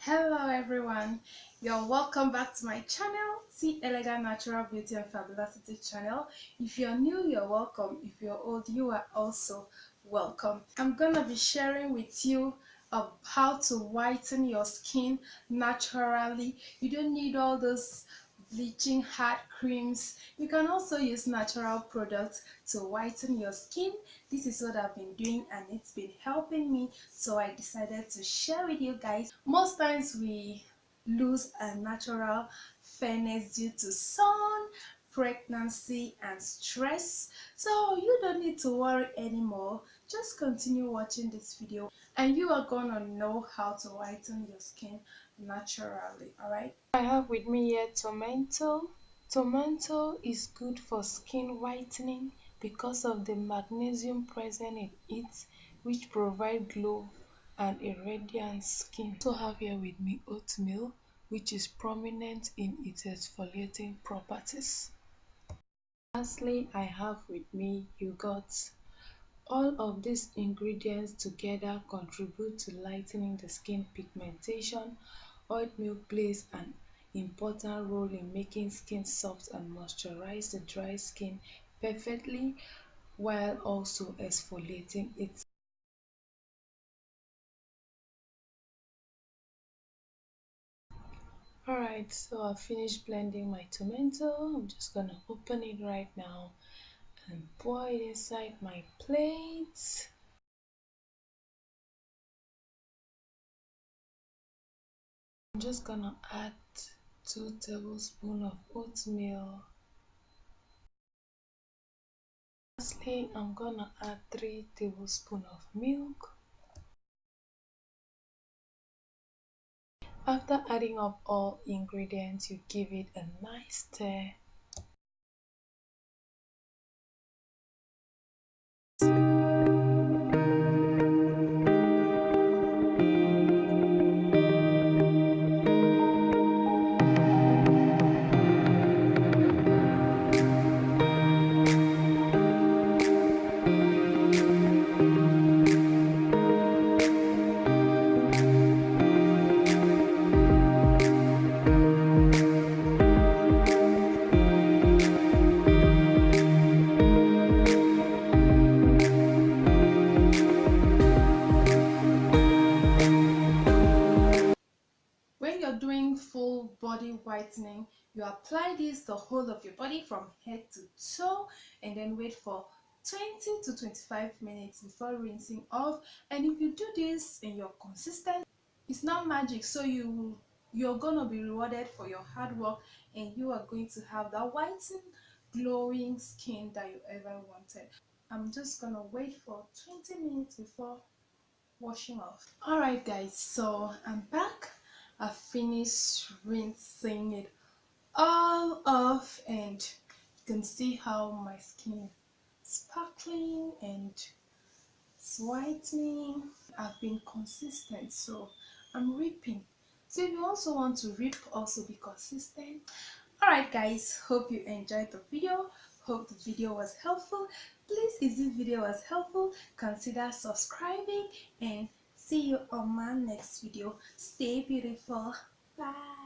Hello everyone, you're welcome back to my channel, See Elegant Natural Beauty and Fabulosity channel. If you're new, you're welcome. If you're old, you are also welcome. I'm gonna be sharing with you how to whiten your skin naturally. You don't need all those bleaching hard creams. You can also use natural products to whiten your skin. This is what I've been doing and it's been helping me, so I decided to share with you guys. Most times we lose a natural fairness due to sun, pregnancy and stress, so you don't need to worry anymore. Just continue watching this video and you are gonna know how to whiten your skin naturally. All right, I have with me here tomato. Tomato is good for skin whitening because of the magnesium present in it, which provide glow and a radiant skin. I also have here with me oatmeal, which is prominent in its exfoliating properties. Lastly, I have with me yogurt. All of these ingredients together contribute to lightening the skin pigmentation. Oatmeal plays an important role in making skin soft and moisturize the dry skin perfectly while also exfoliating it. Alright, so I've finished blending my tomato. I'm just gonna open it right now and pour it inside my plate. I'm just gonna add 2 tablespoons of oatmeal. Lastly, I'm gonna add 3 tablespoons of milk. After adding up all ingredients, you give it a nice stir. When you're doing full body whitening, you apply this the whole of your body from head to toe and then wait for 20 to 25 minutes before rinsing off. And if you do this and you're consistent, it's not magic, so you're gonna be rewarded for your hard work and you are going to have that whitened glowing skin that you ever wanted. I'm just gonna wait for 20 minutes before washing off. Alright guys, so I'm back. I finished rinsing it all off and you can see how my skin is sparkling and it's whitening. I've been consistent, so I'm reaping. So if you also want to reap, also be consistent. Alright guys, hope you enjoyed the video. Hope the video was helpful. Please, if this video was helpful, consider subscribing and see you on my next video. Stay beautiful. Bye.